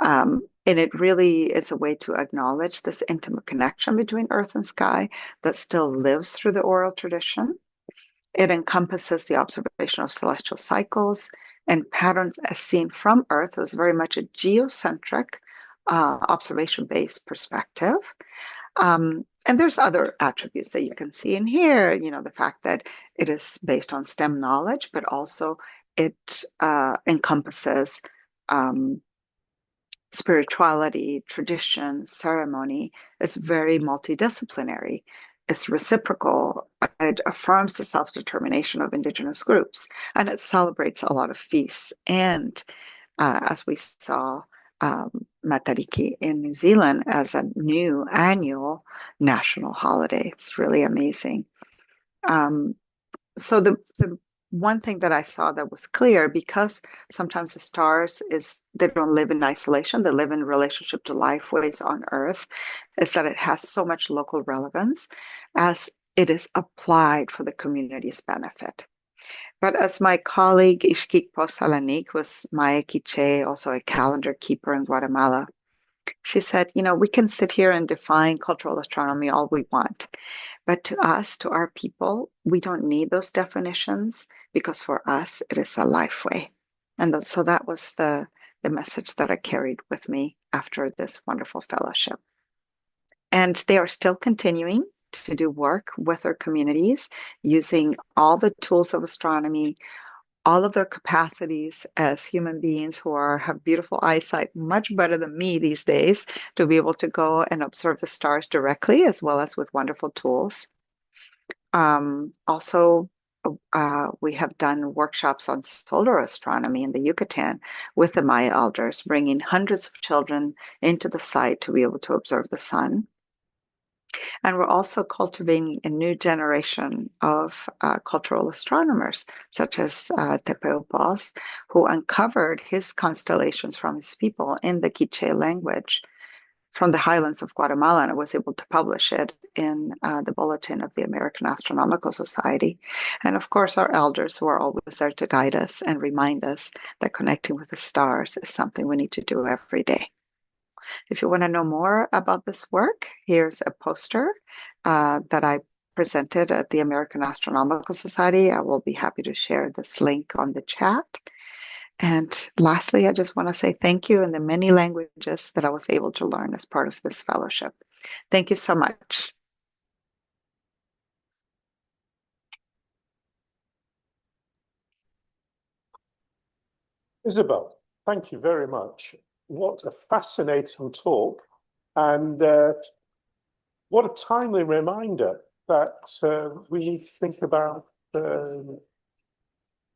And it really is a way to acknowledge this intimate connection between earth and sky that still lives through the oral tradition. It encompasses the observation of celestial cycles and patterns as seen from Earth. It was very much a geocentric observation-based perspective. And there's other attributes that you can see in here, the fact that it is based on STEM knowledge, but also it encompasses spirituality, tradition, ceremony. It's very multidisciplinary. It's reciprocal. It affirms the self-determination of Indigenous groups, and it celebrates a lot of feasts. And as we saw, Matariki in New Zealand as a new annual national holiday. It's really amazing. So the one thing that I saw that was clear, because sometimes the stars they don't live in isolation, they live in relationship to life ways on Earth, is that it has so much local relevance as it is applied for the community's benefit. But as my colleague Ishkik Posalanik was Maya Quiche, also a calendar keeper in Guatemala, She said, we can sit here and define cultural astronomy all we want, but to us, to our people, we don't need those definitions because for us, it is a life way. And so that was the message that I carried with me after this wonderful fellowship. And they are still continuing to do work with their communities using all the tools of astronomy, all of their capacities as human beings who have beautiful eyesight, much better than me these days, to be able to go and observe the stars directly, as well as with wonderful tools. Also, we have done workshops on solar astronomy in the Yucatan with the Maya elders, bringing hundreds of children into the site to be able to observe the sun. And we're also cultivating a new generation of cultural astronomers, such as Tepeupos, who uncovered his constellations from his people in the Quiche language from the highlands of Guatemala, and I was able to publish it in the Bulletin of the American Astronomical Society. And of course, our elders who are always there to guide us and remind us that connecting with the stars is something we need to do every day. If you want to know more about this work, here's a poster that I presented at the American Astronomical Society. I will be happy to share this link on the chat. And lastly, I just want to say thank you in the many languages that I was able to learn as part of this fellowship. Thank you so much. Isabel, thank you very much. What a fascinating talk, and what a timely reminder that we need to think about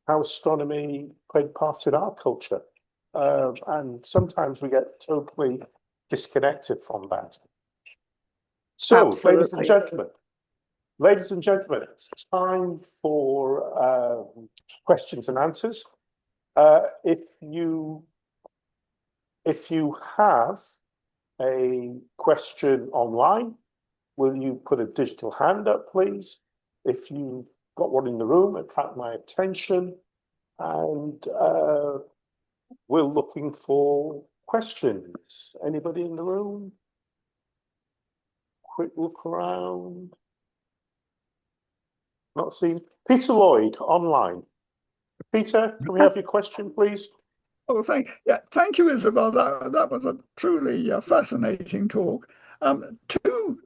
how astronomy played part in our culture. And sometimes we get totally disconnected from that. So, Absolutely. ladies and gentlemen, it's time for questions and answers. If you have a question online, will you put a digital hand up, please? If you've got one in the room, attract my attention. And we're looking for questions. Anybody in the room? Quick look around. Not seeing. Peter Lloyd, online. Peter, can we have your question, please? Oh, thank you, Isabel. That was a truly fascinating talk. Two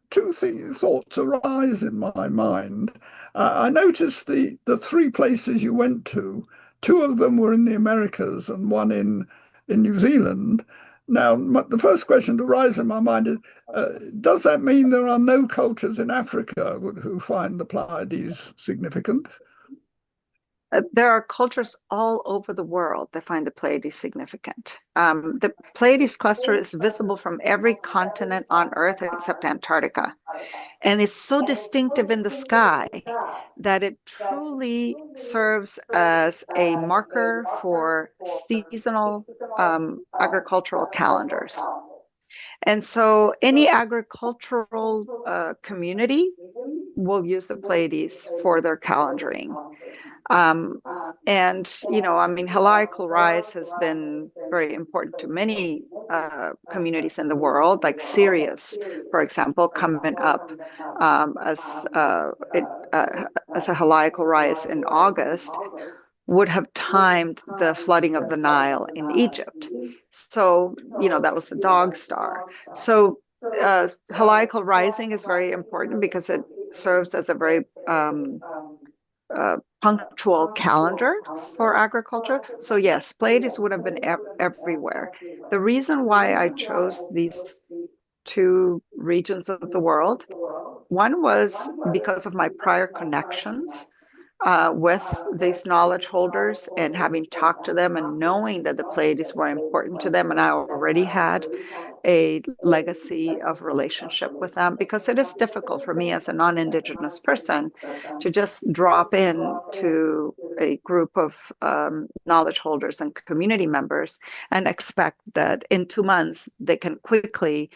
thoughts arise in my mind. I noticed the three places you went to. Two of them were in the Americas and one in New Zealand. Now, the first question to rise in my mind is, does that mean there are no cultures in Africa who find the Pleiades significant? There are cultures all over the world that find the Pleiades significant. The Pleiades cluster is visible from every continent on Earth except Antarctica. And it's so distinctive in the sky that it truly serves as a marker for seasonal agricultural calendars. And so any agricultural community will use the Pleiades for their calendaring. And, heliacal rise has been very important to many communities in the world, like Sirius, for example, coming up as a heliacal rise in August would have timed the flooding of the Nile in Egypt. So, that was the dog star. So heliacal rising is very important because it serves as a very punctual calendar for agriculture. So yes, Pleiades would have been everywhere. The reason why I chose these two regions of the world, one was because of my prior connections with these knowledge holders and having talked to them and knowing that the Pleiades were important to them. And I already had a legacy of relationship with them because it is difficult for me as a non-Indigenous person to just drop in to a group of knowledge holders and community members and expect that in 2 months they can quickly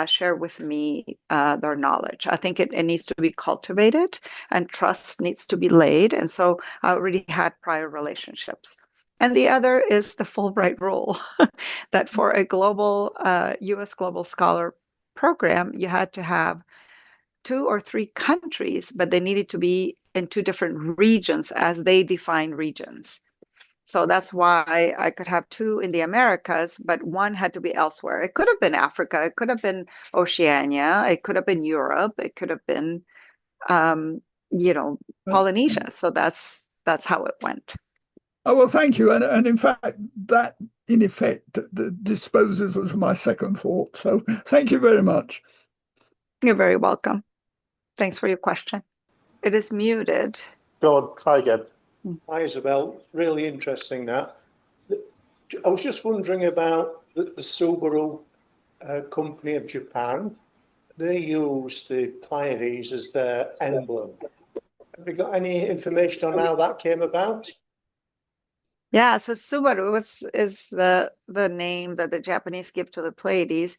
share with me their knowledge. I think it needs to be cultivated and trust needs to be laid. And so I already had prior relationships. And the other is the Fulbright rule that for a global US Global Scholar program, you had to have 2 or 3 countries, but they needed to be in 2 different regions as they define regions. So that's why I could have 2 in the Americas, but one had to be elsewhere. It could have been Africa, it could have been Oceania, it could have been Europe, it could have been, um, Polynesia. So that's how it went. Oh, well, thank you. And in fact, that in effect disposes of my second thought. So thank you very much. You're very welcome. Thanks for your question. It is muted. Go on, try again. Hi, Isabel. Really interesting that. I was just wondering about the Subaru company of Japan. They use the Pleiades as their emblem. Have you got any information on how that came about? Yeah, so Subaru is the name that the Japanese give to the Pleiades.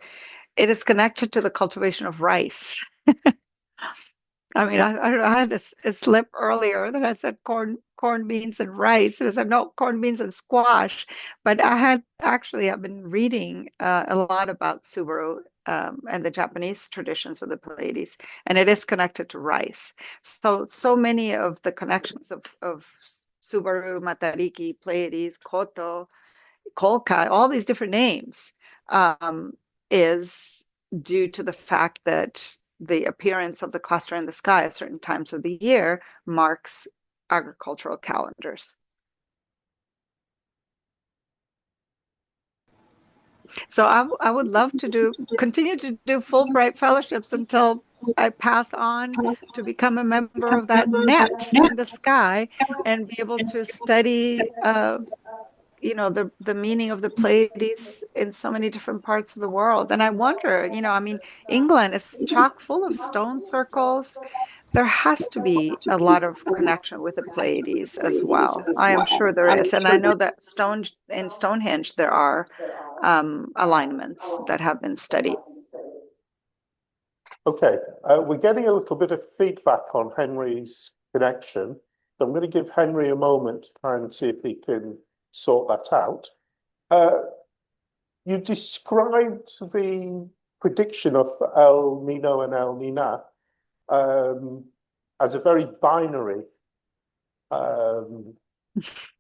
It is connected to the cultivation of rice. I mean, I had a slip earlier that I said corn, beans, and rice. And I said, no, corn, beans, and squash. But I've been reading a lot about Subaru and the Japanese traditions of the Pleiades, and it is connected to rice. So many of the connections of Subaru, Matariki, Pleiades, Koto, Kolkai, all these different names is due to the fact that the appearance of the cluster in the sky at certain times of the year marks agricultural calendars. So I would love to continue to do Fulbright fellowships until I pass on to become a member of that net in the sky and be able to study the meaning of the Pleiades in so many different parts of the world. And I wonder, I mean, England is chock full of stone circles. There has to be a lot of connection with the Pleiades as well. I am sure there is. And I know that in Stonehenge, there are alignments that have been studied. Okay, we're getting a little bit of feedback on Henry's connection. So I'm going to give Henry a moment to try and see if he can sort that out. You described the prediction of El Nino and El Nina as a very binary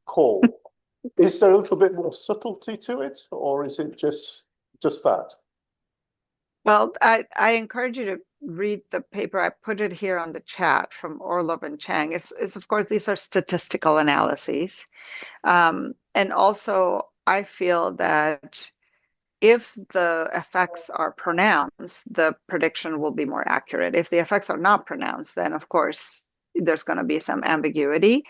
call. Is there a little bit more subtlety to it, or is it just that? Well, I encourage you to read the paper. I put it here on the chat from Orlov and Chang. It's of course, these are statistical analyses. And also, I feel that if the effects are pronounced, the prediction will be more accurate. If the effects are not pronounced, then of course, there's going to be some ambiguity.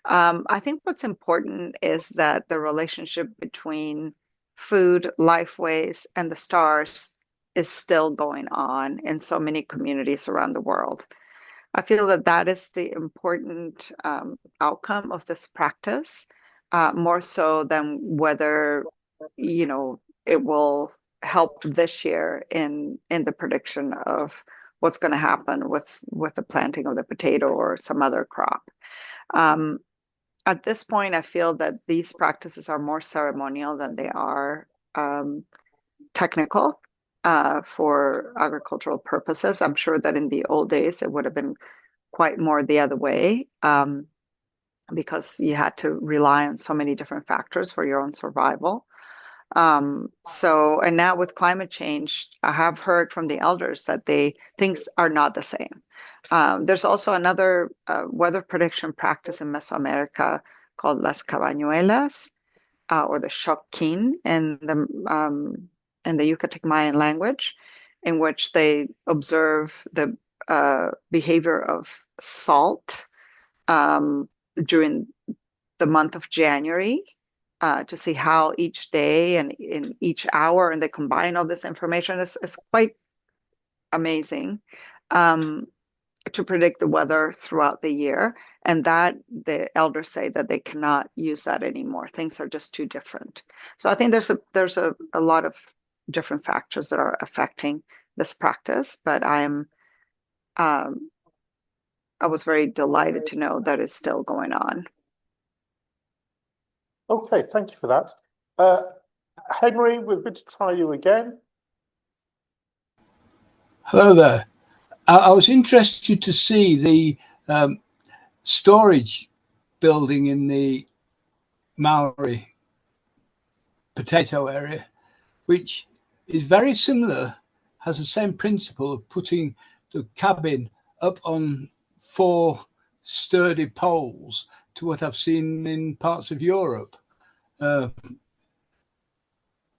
I think what's important is that the relationship between food, lifeways, and the stars is still going on in so many communities around the world. I feel that that is the important outcome of this practice, more so than whether, it will help this year in the prediction of what's going to happen with the planting of the potato or some other crop. At this point, I feel that these practices are more ceremonial than they are technical for agricultural purposes. I'm sure that in the old days, it would have been quite more the other way because you had to rely on so many different factors for your own survival. And now with climate change, I have heard from the elders that things are not the same. There's also another weather prediction practice in Mesoamerica called Las Cabañuelas, or the Xoquin in the Yucatec Mayan language, in which they observe the behavior of salt during the month of January to see how each day and in each hour, and they combine all this information. It's quite amazing to predict the weather throughout the year. And that the elders say that they cannot use that anymore. Things are just too different. So I think there's a lot of different factors that are affecting this practice, but I was very delighted to know that it's still going on. Okay, thank you for that. Henry, we're going to try you again. Hello there. I was interested to see the storage building in the Maori potato area, which is very similar, has the same principle of putting the cabin up on 4 sturdy poles to what I've seen in parts of Europe.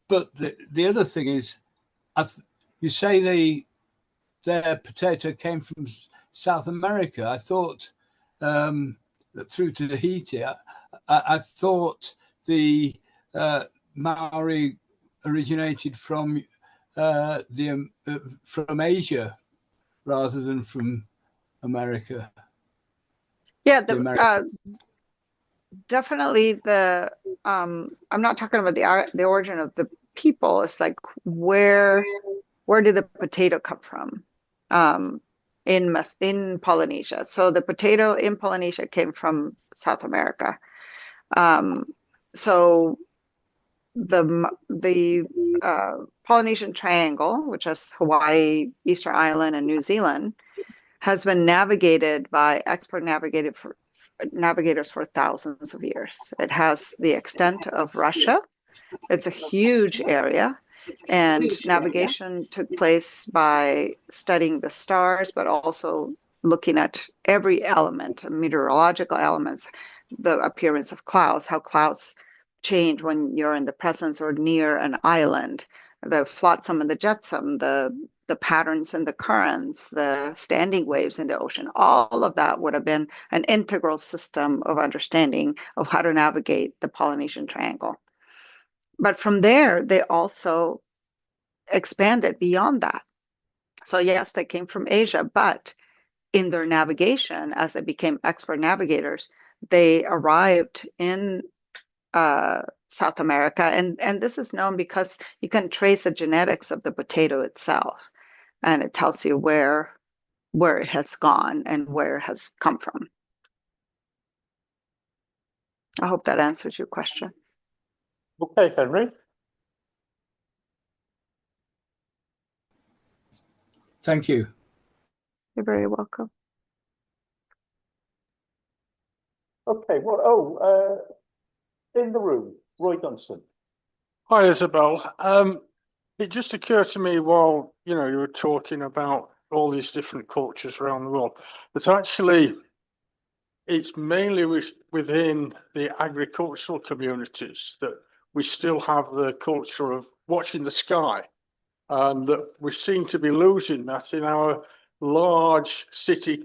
But the other thing is, you say their potato came from South America. I thought that through to Tahiti, I thought the Maori originated from Asia rather than from America. Yeah, definitely I'm not talking about the origin of the people. It's like where did the potato come from? In Polynesia. So the potato in Polynesia came from South America. So the Polynesian Triangle, which is Hawaii, Easter Island, and New Zealand, has been navigated by expert navigators for thousands of years. It has the extent of Russia. It's a huge area. And navigation took place by studying the stars, but also looking at every element, meteorological elements, the appearance of clouds, how clouds change when you're in the presence or near an island, the flotsam and the jetsam, the patterns in the currents, the standing waves in the ocean. All of that would have been an integral system of understanding of how to navigate the Polynesian Triangle. But from there, they also expanded beyond that. So yes, they came from Asia, but in their navigation, as they became expert navigators, they arrived in South America. And this is known because you can trace the genetics of the potato itself, and it tells you where it has gone and where it has come from. I hope that answers your question. Okay, Henry. Thank you. You're very welcome. Okay, well, in the room, Roy Gunson. Hi, Isabel. It just occurred to me while you were talking about all these different cultures around the world that actually it's mainly within the agricultural communities that we still have the culture of watching the sky, and that we seem to be losing that in our large city,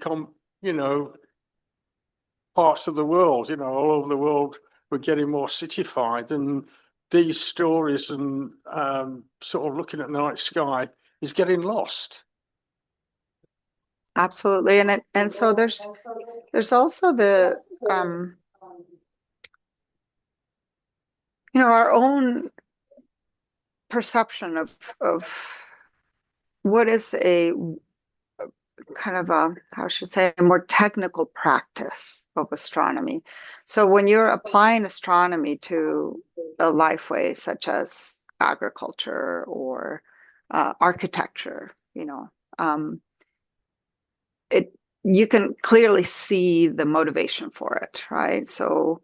parts of the world. All over the world, we're getting more cityfied, and these stories and sort of looking at the night sky is getting lost. Absolutely, and so there's also the our own perception of what is a kind of a, how should I say, a more technical practice of astronomy. So when you're applying astronomy to a lifeway such as agriculture or architecture, you can clearly see the motivation for it, right? So,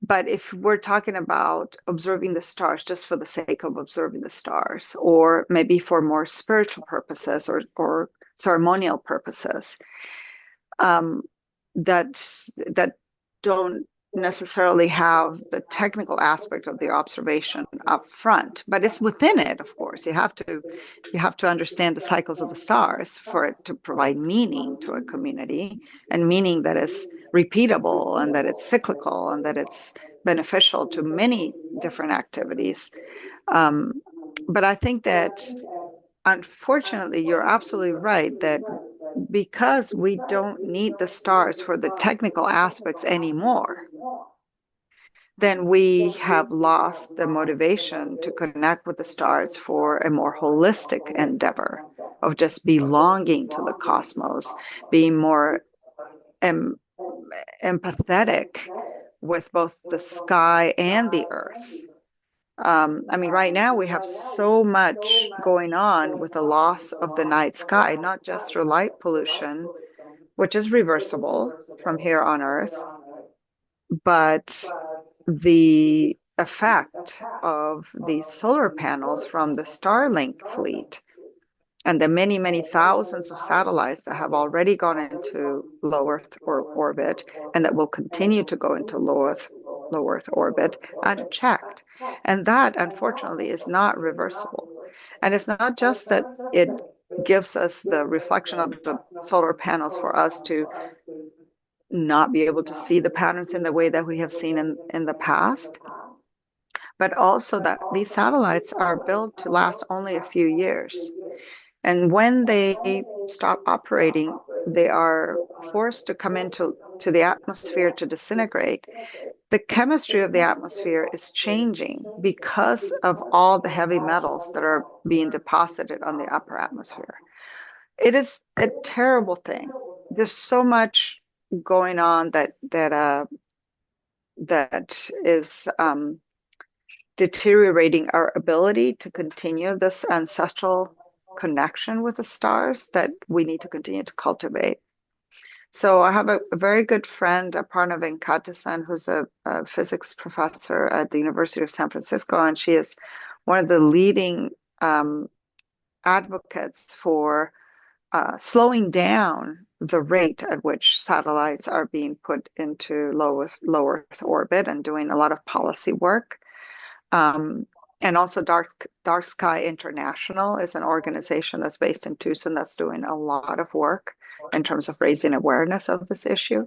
but if we're talking about observing the stars just for the sake of observing the stars, or maybe for more spiritual purposes or ceremonial purposes, that don't necessarily have the technical aspect of the observation up front, but it's within it. Of course, you have to understand the cycles of the stars for it to provide meaning to a community, and meaning that is repeatable and that it's cyclical and that it's beneficial to many different activities. But I think that unfortunately, you're absolutely right that because we don't need the stars for the technical aspects anymore, then we have lost the motivation to connect with the stars for a more holistic endeavor of just belonging to the cosmos, being more empathetic with both the sky and the earth. I mean, right now we have so much going on with the loss of the night sky, not just through light pollution, which is reversible from here on Earth, but the effect of the solar panels from the Starlink fleet and the many, many thousands of satellites that have already gone into low Earth orbit and that will continue to go into low Earth orbit unchecked. And that, unfortunately, is not reversible. And it's not just that it gives us the reflection of the solar panels for us to not be able to see the patterns in the way that we have seen in the past, but also that these satellites are built to last only a few years. And when they stop operating, they are forced to come into the atmosphere to disintegrate. The chemistry of the atmosphere is changing because of all the heavy metals that are being deposited on the upper atmosphere. It is a terrible thing. There's so much going on that is deteriorating our ability to continue this ancestral connection with the stars that we need to continue to cultivate. So I have a very good friend, Aparna Venkatasan, who's a physics professor at the University of San Francisco, and she is one of the leading advocates for slowing down the rate at which satellites are being put into low Earth orbit and doing a lot of policy work. And also Dark Sky International is an organization that's based in Tucson that's doing a lot of work in terms of raising awareness of this issue.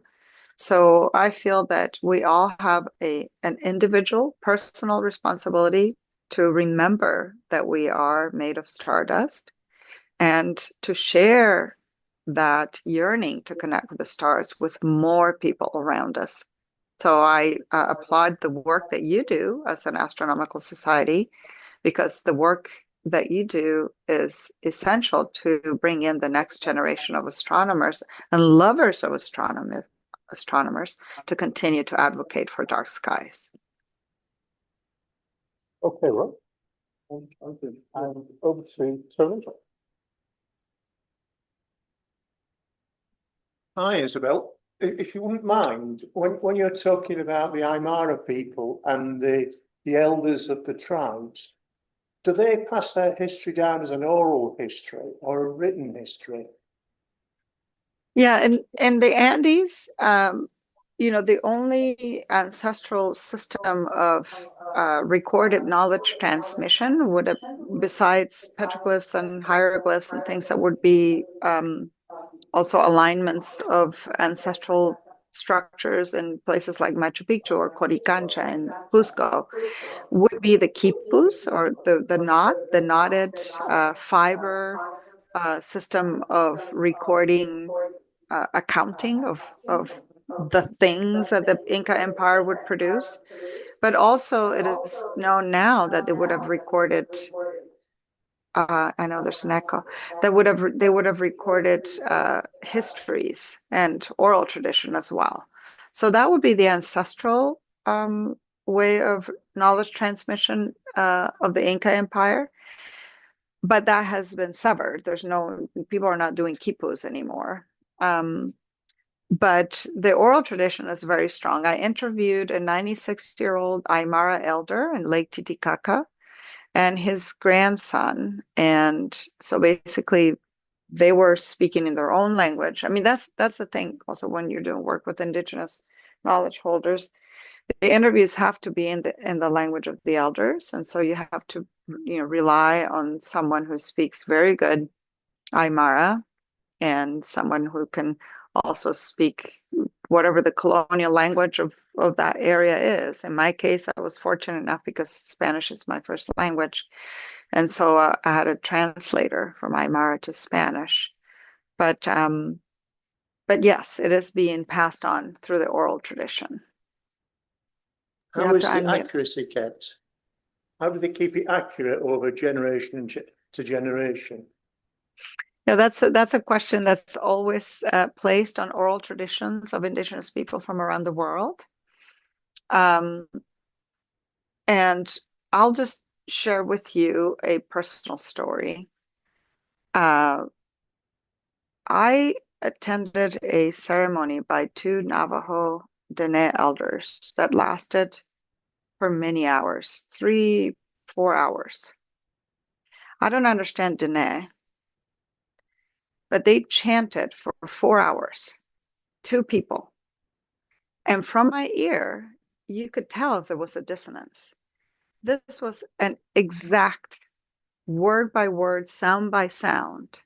So I feel that we all have an individual personal responsibility to remember that we are made of stardust and to share that yearning to connect with the stars with more people around us. So I applaud the work that you do as an astronomical society, because the work that you do is essential to bring in the next generation of astronomers and lovers of astronomers to continue to advocate for dark skies. Okay, Rob. Over to Tony. Hi, Isabel. If you wouldn't mind, when you're talking about the Aymara people and the elders of the tribes, do they pass their history down as an oral history or a written history? Yeah, in the Andes, the only ancestral system of recorded knowledge transmission would have, besides petroglyphs and hieroglyphs and things that would be also alignments of ancestral structures in places like Machu Picchu or Coricancha and Cusco, would be the quipus, or the knotted fiber system of recording, accounting of the things that the Inca Empire would produce. But also it is known now that they would have recorded, I know there's an echo, they would have recorded histories and oral tradition as well. So that would be the ancestral way of knowledge transmission of the Inca Empire. But that has been severed. People are not doing quipus anymore. But the oral tradition is very strong. I interviewed a 96-year-old Aymara elder in Lake Titicaca and his grandson. And so basically they were speaking in their own language. I mean, that's the thing also when you're doing work with indigenous knowledge holders. The interviews have to be in the language of the elders. And so you have to, rely on someone who speaks very good Aymara and someone who can also speak whatever the colonial language of that area is. In my case, I was fortunate enough because Spanish is my first language. And so I had a translator from Aymara to Spanish. But yes, it is being passed on through the oral tradition. How is the accuracy kept? How do they keep it accurate over generation to generation? Yeah, that's a question that's always placed on oral traditions of indigenous people from around the world. Um, and I'll just share with you a personal story. I attended a ceremony by two Navajo Dene elders that lasted for many hours, 3, 4 hours. I don't understand Dene, but they chanted for 4 hours, two people. And from my ear, you could tell if there was a dissonance. This was an exact word by word, sound by sound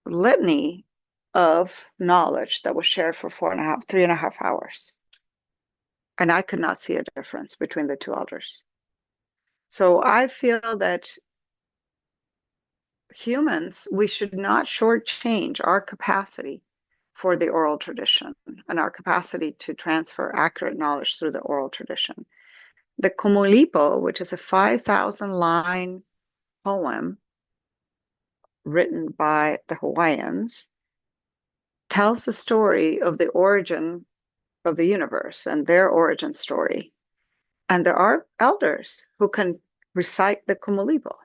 litany of knowledge that was shared for 3.5 hours. And I could not see a difference between the two elders. So I feel that humans, we should not shortchange our capacity for the oral tradition and our capacity to transfer accurate knowledge through the oral tradition. The Kumulipo, which is a 5,000-line poem written by the Hawaiians, tells the story of the origin of the universe and their origin story. And there are elders who can recite the Kumulipo.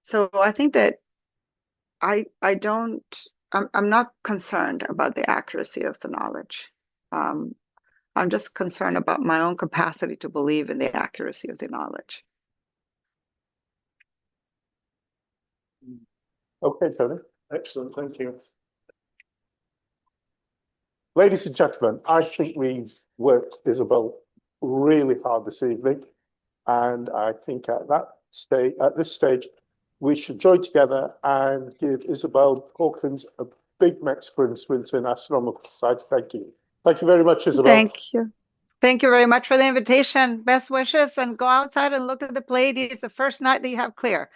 So I think that I'm not concerned about the accuracy of the knowledge. I'm just concerned about my own capacity to believe in the accuracy of the knowledge. Okay, Tony. Excellent, thank you. Ladies and gentlemen, I think we've worked Isobel really hard this evening, and I think at this stage, we should join together and give Isabel Hawkins a big Mexico and Swinton Astronomical Society. Thank you. Thank you very much, Isabel. Thank you. Thank you very much for the invitation. Best wishes, and go outside and look at the Pleiades the first night that you have clear.